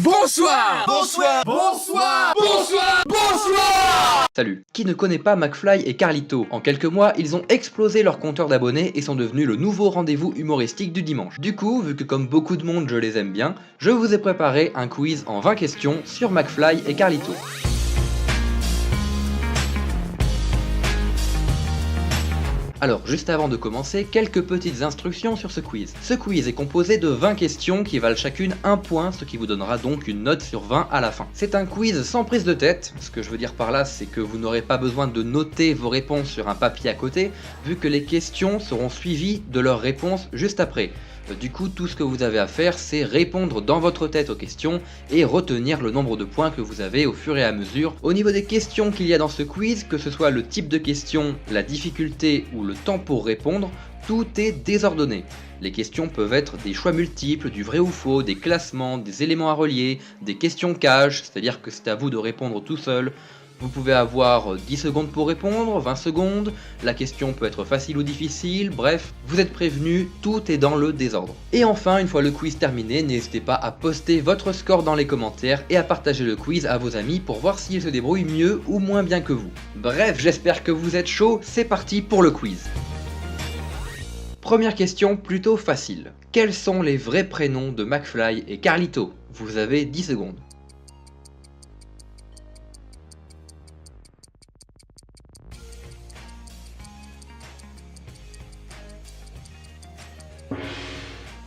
Bonsoir. Bonsoir. Bonsoir. Bonsoir. Bonsoir. Salut. Qui ne connaît pas McFly et Carlito? En quelques mois, ils ont explosé leur compteur d'abonnés et sont devenus le nouveau rendez-vous humoristique du dimanche. Du coup, vu que comme beaucoup de monde je les aime bien, je vous ai préparé un quiz en 20 questions sur McFly et Carlito. Alors, juste avant de commencer, quelques petites instructions sur ce quiz. Ce quiz est composé de 20 questions qui valent chacune 1 point, ce qui vous donnera donc une note sur 20 à la fin. C'est un quiz sans prise de tête, ce que je veux dire par là c'est que vous n'aurez pas besoin de noter vos réponses sur un papier à côté, vu que les questions seront suivies de leurs réponses juste après. Du coup, tout ce que vous avez à faire, c'est répondre dans votre tête aux questions et retenir le nombre de points que vous avez au fur et à mesure. Au niveau des questions qu'il y a dans ce quiz, que ce soit le type de question, la difficulté ou le temps pour répondre, tout est désordonné. Les questions peuvent être des choix multiples, du vrai ou faux, des classements, des éléments à relier, des questions cages, c'est-à-dire que c'est à vous de répondre tout seul. Vous pouvez avoir 10 secondes pour répondre, 20 secondes, la question peut être facile ou difficile, bref, vous êtes prévenus, tout est dans le désordre. Et enfin, une fois le quiz terminé, n'hésitez pas à poster votre score dans les commentaires et à partager le quiz à vos amis pour voir s'ils se débrouillent mieux ou moins bien que vous. Bref, j'espère que vous êtes chaud, c'est parti pour le quiz. Première question plutôt facile. Quels sont les vrais prénoms de McFly et Carlito? Vous avez 10 secondes.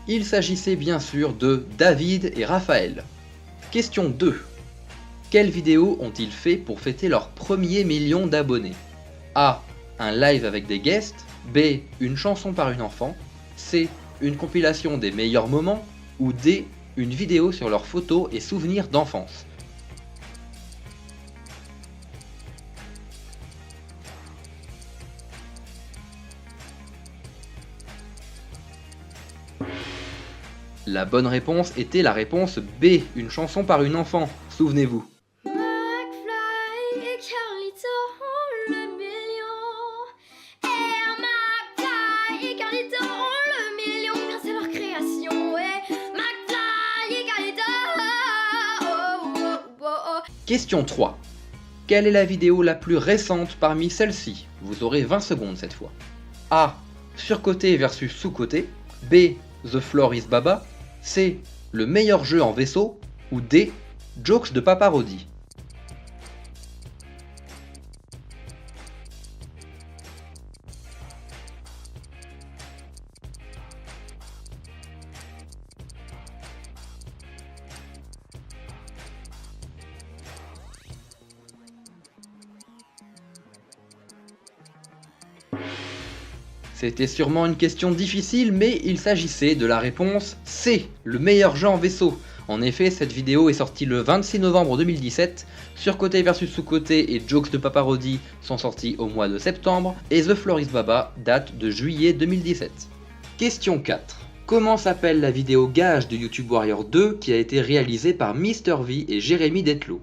Il s'agissait bien sûr de David et Raphaël. Question 2. Quelles vidéos ont-ils fait pour fêter leur premier million d'abonnés? A. Un live avec des guests. B. Une chanson par une enfant. C. Une compilation des meilleurs moments. Ou D. Une vidéo sur leurs photos et souvenirs d'enfance. La bonne réponse était la réponse B, une chanson par une enfant, souvenez-vous. McFly et Carlito ont le million. Et McFly et Carlito ont le million grâce à leur création. Et McFly et Carlito. Oh, oh, oh, oh. Question 3. Quelle est la vidéo la plus récente parmi celles-ci? Vous aurez 20 secondes cette fois. A. Surcoté versus sous-côté. B. The Floor is Baba. C. Le meilleur jeu en vaisseau. Ou D. Jokes de paparodie. C'était sûrement une question difficile, mais il s'agissait de la réponse C, le meilleur jeu en vaisseau. En effet, cette vidéo est sortie le 26 novembre 2017, Surcoté versus Sous-Côté et Jokes de paparodie sont sortis au mois de septembre, et The Floor is Baba date de juillet 2017. Question 4. Comment s'appelle la vidéo gage de YouTube Warrior 2 qui a été réalisée par Mr V et Jérémy Detlo?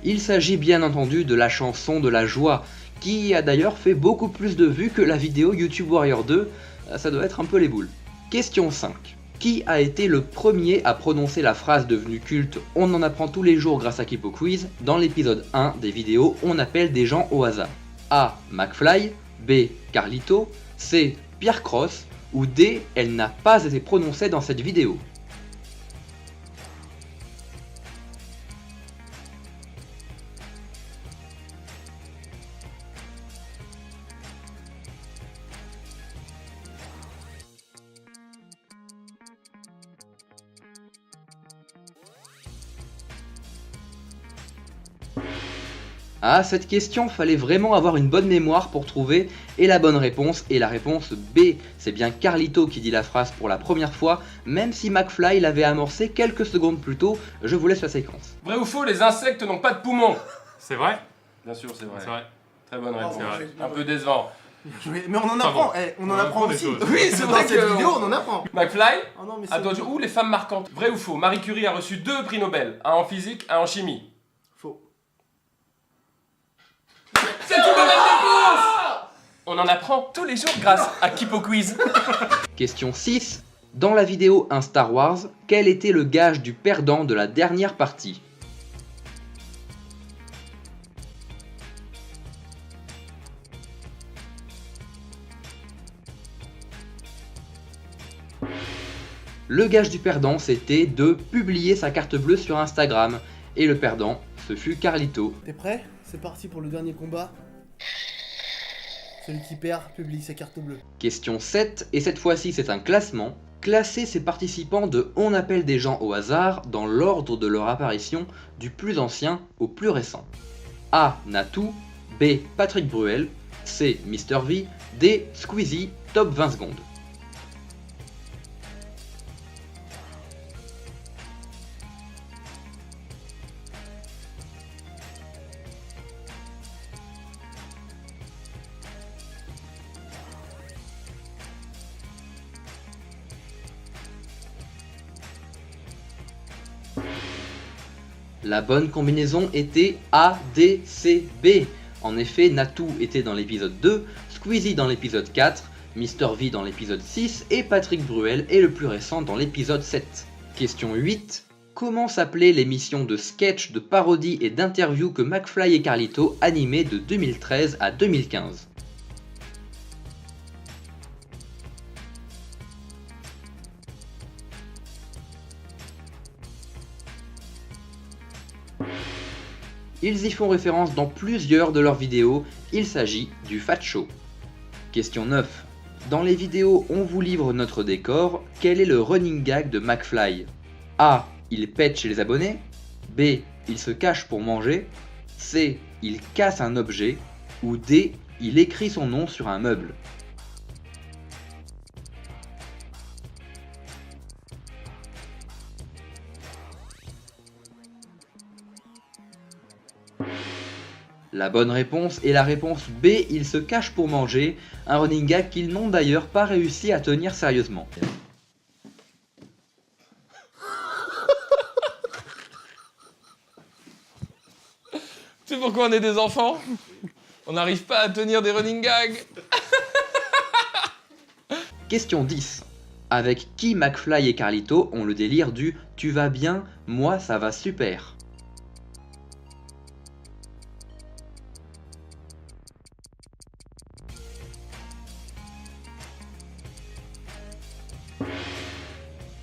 Il s'agit bien entendu de la chanson de la joie, qui a d'ailleurs fait beaucoup plus de vues que la vidéo YouTube Warrior 2, ça doit être un peu les boules. Question 5. Qui a été le premier à prononcer la phrase devenue culte « On en apprend tous les jours grâce à Kipo Quiz » dans l'épisode 1 des vidéos « On appelle des gens au hasard » A. McFly, B. Carlito, C. Pierre Cross, ou D. Elle n'a pas été prononcée dans cette vidéo. Ah, cette question, fallait vraiment avoir une bonne mémoire pour trouver, et la bonne réponse est la réponse B. C'est bien Carlito qui dit la phrase pour la première fois, même si McFly l'avait amorcé quelques secondes plus tôt. Je vous laisse la séquence. Vrai ou faux, les insectes n'ont pas de poumons? C'est vrai? Bien sûr, c'est vrai. C'est vrai. Très bonne réponse. C'est vrai. Un peu décevant. Mais on en apprend, on en apprend des aussi. choses. Oui, c'est vrai, dans cette vidéo, on en apprend. McFly, Oh non, mais à toi, où les femmes marquantes? Vrai ou faux? Marie Curie a reçu 2 prix Nobel, un en physique, un en chimie. Faux. On en apprend tous les jours grâce à Kipo Quiz. Question 6. Dans la vidéo Un Star Wars, quel était le gage du perdant de la dernière partie? Le gage du perdant, c'était de publier sa carte bleue sur Instagram. Et le perdant, ce fut Carlito. T'es prêt? C'est parti pour le dernier combat. Celui qui perd publie sa carte bleue. Question 7, et cette fois-ci c'est un classement. Classez ces participants de On appelle des gens au hasard dans l'ordre de leur apparition du plus ancien au plus récent. A. Natou, B. Patrick Bruel, C. Mr V, D. Squeezie, top 20 secondes. La bonne combinaison était A, D, C, B. En effet, Natou était dans l'épisode 2, Squeezie dans l'épisode 4, Mr V dans l'épisode 6 et Patrick Bruel est le plus récent dans l'épisode 7. Question 8. Comment s'appelait l'émission de sketch, de parodie et d'interview que McFly et Carlito animaient de 2013 à 2015 ? Ils y font référence dans plusieurs de leurs vidéos, il s'agit du Fat Show. Question 9. Dans les vidéos On vous livre notre décor, quel est le running gag de McFly? A. Il pète chez les abonnés. B. Il se cache pour manger. C. Il casse un objet. Ou D. Il écrit son nom sur un meuble. La bonne réponse est la réponse B, il se cache pour manger, un running gag qu'ils n'ont d'ailleurs pas réussi à tenir sérieusement. Tu sais pourquoi on est des enfants? On n'arrive pas à tenir des running gags. Question 10. Avec qui McFly et Carlito ont le délire du « Tu vas bien, moi ça va super ».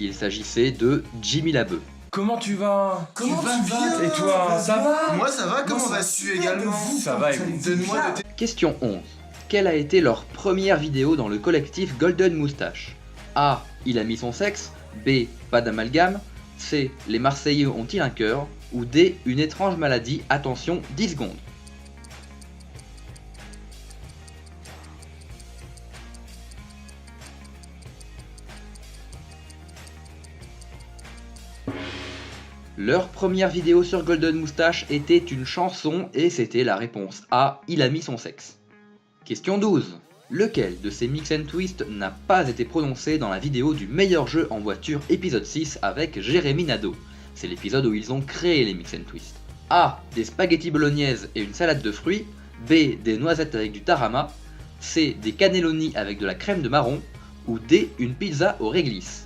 Il s'agissait de Jimmy Labeu. Comment tu vas? Comment tu vas? Et toi, ça va? Moi ça va, comment vas-tu également? Ça va et vous? Donne-moi de tes... Question 11. Quelle a été leur première vidéo dans le collectif Golden Moustache? A. Il a mis son sexe. B. Pas d'amalgame. C. Les Marseillais ont-ils un cœur? Ou D. Une étrange maladie. Attention, 10 secondes. Leur première vidéo sur Golden Moustache était une chanson et c'était la réponse A, il a mis son sexe. Question 12. Lequel de ces mix and twist n'a pas été prononcé dans la vidéo du meilleur jeu en voiture épisode 6 avec Jérémy Nadeau? C'est l'épisode où ils ont créé les mix and twist. A. Des spaghettis bolognaises et une salade de fruits. B. Des noisettes avec du tarama. C. Des cannelloni avec de la crème de marron. Ou D. Une pizza au réglisse.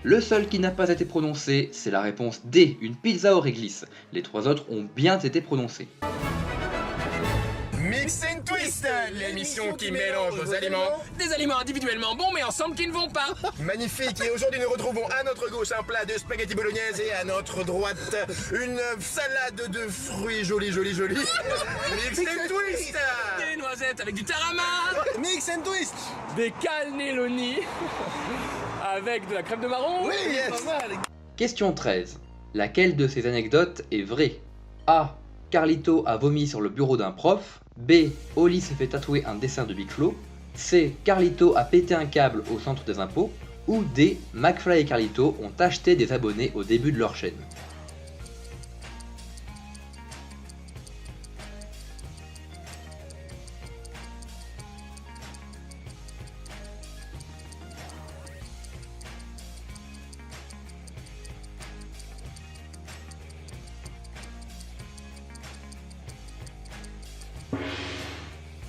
Le seul qui n'a pas été prononcé, c'est la réponse D, une pizza au réglisse. Les trois autres ont bien été prononcés. Mix and Twist, l'émission qui mélange nos aliments. Des aliments individuellement bons mais ensemble qui ne vont pas. Magnifique, et aujourd'hui nous retrouvons à notre gauche un plat de spaghetti bolognaise et à notre droite une salade de fruits jolie. Mix and Twist. Des noisettes avec du tarama. Mix and Twist. Des cannelloni avec de la crème de marron. Oui, yes. Question 13. Laquelle de ces anecdotes est vraie? A. Carlito a vomi sur le bureau d'un prof. B. Oli s'est fait tatouer un dessin de Big Flo. C. Carlito a pété un câble au centre des impôts. Ou D. McFly et Carlito ont acheté des abonnés au début de leur chaîne.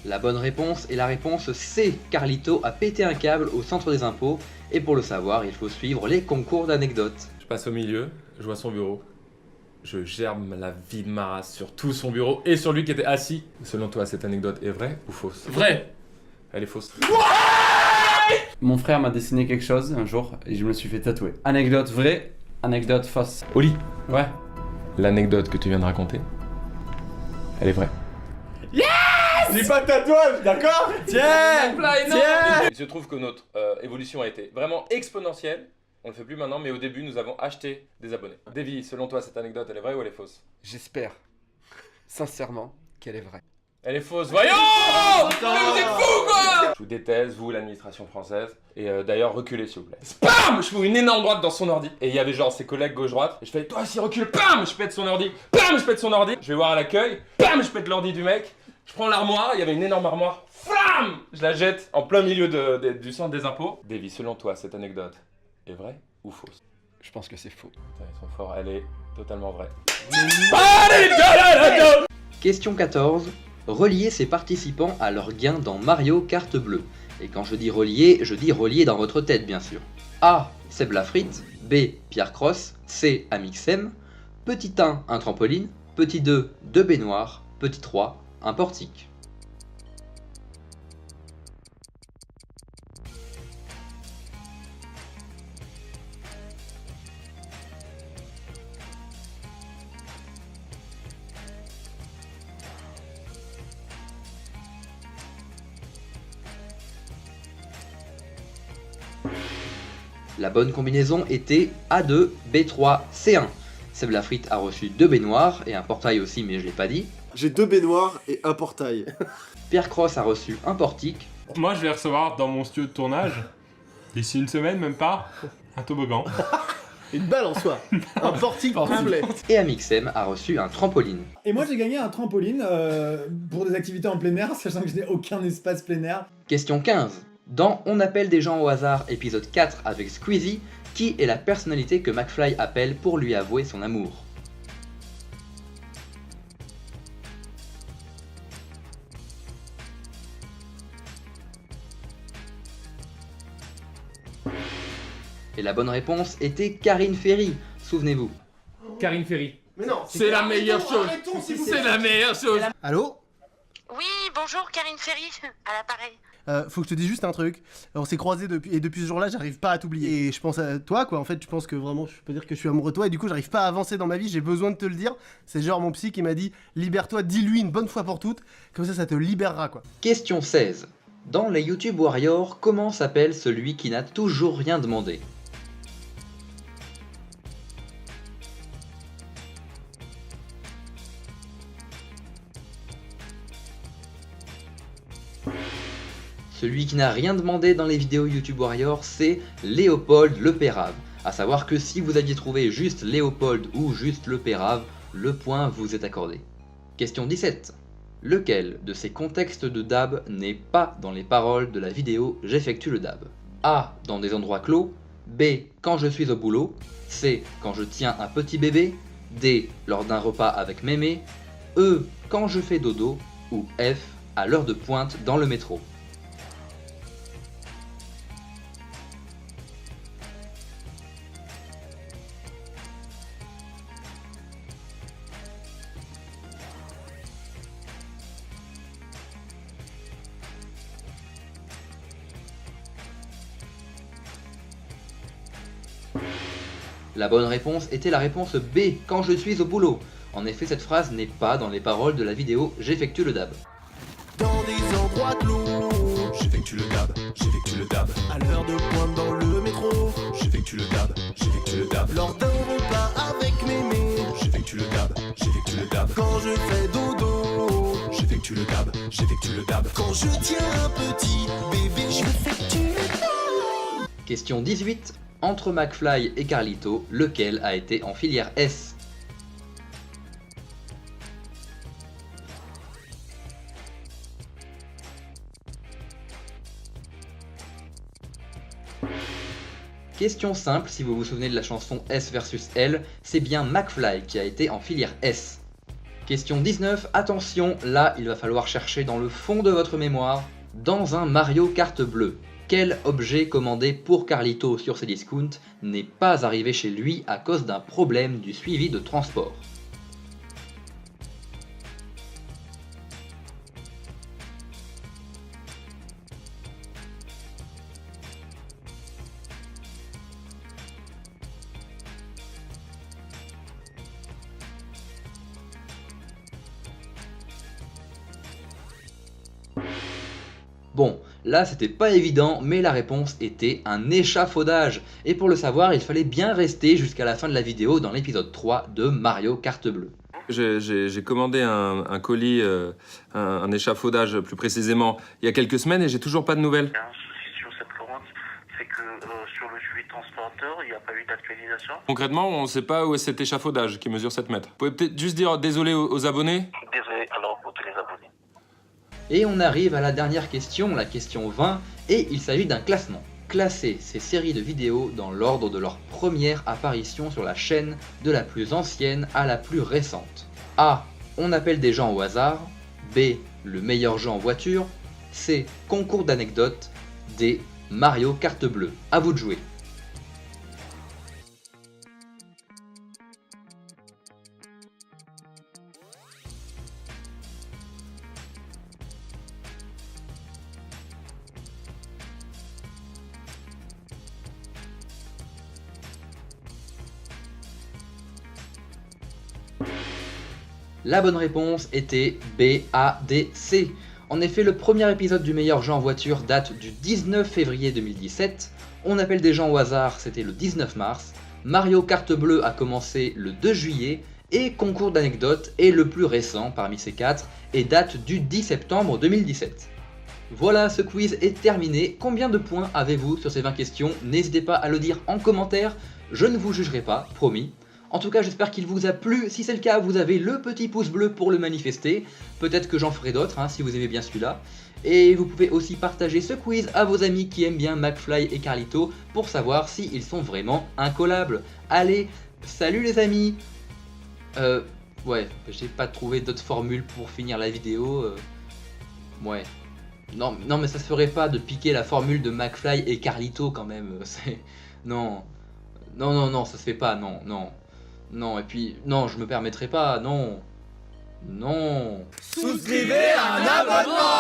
La bonne réponse est la réponse C. Carlito a pété un câble au centre des impôts, et pour le savoir, il faut suivre les concours d'anecdotes. Je passe au milieu, je vois son bureau. Je germe la vie de ma race sur tout son bureau et sur lui qui était assis. Selon toi, cette anecdote est vraie ou fausse? Vrai. Elle est fausse. Mon frère m'a dessiné quelque chose un jour et je me suis fait tatouer. Anecdote vraie, anecdote fausse. Oli, Ouais. l'anecdote que tu viens de raconter, elle est vraie. J'ai pas de tatouage, d'accord? Tiens. Il se trouve que notre évolution a été vraiment exponentielle. On le fait plus maintenant, mais au début, nous avons acheté des abonnés. Davy, selon toi, cette anecdote, elle est vraie ou elle est fausse? J'espère, sincèrement, qu'elle est vraie. Elle est fausse, voyons! Mais vous êtes fous, quoi! Je vous déteste, vous, l'administration française. Et d'ailleurs, reculez, s'il vous plaît. Bam! Je fous une énorme droite dans son ordi. Et il y avait genre ses collègues gauche-droite. Et je fais, toi aussi, recule. Bam! Je pète son ordi. Bam! Je pète son ordi. Je vais voir à l'accueil. Bam! Je pète l'ordi du mec. Je prends l'armoire. Il y avait une énorme armoire. Flam! Je la jette en plein milieu du centre des impôts. Davy, selon toi, cette anecdote est vraie ou fausse? Je pense que c'est faux. Putain, ils sont forts. Elle est totalement vraie. Question 14. Reliez ces participants à leur gain dans Mario Kart Bleu. Et quand je dis relier dans votre tête bien sûr. A. Seb Lafrite. B. Pierre Cross. C. Amixem. Petit 1, un trampoline. Petit 2, 2 baignoires. Petit 3, un portique. La bonne combinaison était A2, B3, C1. Seb Lafrite a reçu 2 baignoires et un portail aussi, mais je l'ai pas dit. J'ai 2 baignoires et un portail. Pierre Cross a reçu un portique. Moi, je vais recevoir dans mon studio de tournage, d'ici une semaine, même pas, un toboggan. Une balle en soi. Un portique complet. Et Amixem a reçu un trampoline. Et moi, j'ai gagné un trampoline pour des activités en plein air, sachant que je n'ai aucun espace plein air. Question 15. Dans On appelle des gens au hasard, épisode 4 avec Squeezie, qui est la personnalité que McFly appelle pour lui avouer son amour? Et la bonne réponse était Karine Ferry, souvenez-vous. Karine Ferry. Mais non, C'est la meilleure chose. C'est la meilleure chose. Allô? Oui, bonjour, Karine Ferry, à l'appareil. Faut que je te dise juste un truc. On s'est croisés depuis ce jour-là, j'arrive pas à t'oublier. Et je pense à toi, quoi. En fait, je pense que vraiment, je peux dire que je suis amoureux de toi. Et du coup, j'arrive pas à avancer dans ma vie. J'ai besoin de te le dire. C'est genre mon psy qui m'a dit libère-toi, dis-lui une bonne fois pour toutes. Comme ça te libérera, quoi. Question 16. Dans les YouTube Warriors, comment s'appelle celui qui n'a toujours rien demandé? Celui qui n'a rien demandé dans les vidéos YouTube Warrior, c'est Léopold Le Pérave. A savoir que si vous aviez trouvé juste Léopold ou juste Le Pérave, le point vous est accordé. Question 17. Lequel de ces contextes de dab n'est pas dans les paroles de la vidéo J'effectue le dab? A. Dans des endroits clos. B. Quand je suis au boulot. C. Quand je tiens un petit bébé. D. Lors d'un repas avec mémé. E. Quand je fais dodo. Ou F. À l'heure de pointe dans le métro. La bonne réponse était la réponse B, quand je suis au boulot. En effet, cette phrase n'est pas dans les paroles de la vidéo J'effectue le dab. Dans des endroits clos, j'effectue le dab, j'effectue le dab. À l'heure de pointe dans le métro, j'effectue le dab, j'effectue le dab. Lors d'un repas avec mémé, j'effectue le dab, j'effectue le dab. Quand je fais dodo, j'effectue le dab, j'effectue le dab. Quand je tiens un petit bébé, j'effectue le dab. Question 18. Entre McFly et Carlito, lequel a été en filière S? Question simple, si vous vous souvenez de la chanson S versus L, c'est bien McFly qui a été en filière S. Question 19, attention, là il va falloir chercher dans le fond de votre mémoire, dans un Mario Kart bleu. Quel objet commandé pour Carlito sur Cdiscount n'est pas arrivé chez lui à cause d'un problème du suivi de transport? Bon, là c'était pas évident, mais la réponse était un échafaudage. Et pour le savoir, il fallait bien rester jusqu'à la fin de la vidéo dans l'épisode 3 de Mario Kart bleu. J'ai commandé un colis, un échafaudage plus précisément, il y a quelques semaines et j'ai toujours pas de nouvelles. Il y a un souci sur cette commande, c'est que sur le suivi transporteur, il n'y a pas eu d'actualisation. Concrètement, on sait pas où est cet échafaudage qui mesure 7 mètres. Vous pouvez peut-être juste dire désolé aux abonnés? Désolé alors pour tous les abonnés. Et on arrive à la dernière question, la question 20, et il s'agit d'un classement. Classer ces séries de vidéos dans l'ordre de leur première apparition sur la chaîne, de la plus ancienne à la plus récente. A. On appelle des gens au hasard. B. Le meilleur jeu en voiture. C. Concours d'anecdotes. D. Mario Kart bleu. À vous de jouer. La bonne réponse était B, A, D, C. En effet, le premier épisode du meilleur jeu en voiture date du 19 février 2017. On appelle des gens au hasard, c'était le 19 mars. Mario Kart bleu a commencé le 2 juillet. Et Concours d'anecdotes est le plus récent parmi ces 4 et date du 10 septembre 2017. Voilà, ce quiz est terminé. Combien de points avez-vous sur ces 20 questions? N'hésitez pas à le dire en commentaire. Je ne vous jugerai pas, promis. En tout cas, j'espère qu'il vous a plu. Si c'est le cas, vous avez le petit pouce bleu pour le manifester. Peut-être que j'en ferai d'autres, si vous aimez bien celui-là. Et vous pouvez aussi partager ce quiz à vos amis qui aiment bien McFly et Carlito pour savoir s'ils sont vraiment incollables. Allez, salut les amis. Ouais, j'ai pas trouvé d'autres formules pour finir la vidéo. Ouais. Non, mais ça se ferait pas de piquer la formule de McFly et Carlito quand même. Non, ça se fait pas, non. Non, et puis, non, je me permettrai pas, non. Souscrivez à un abonnement.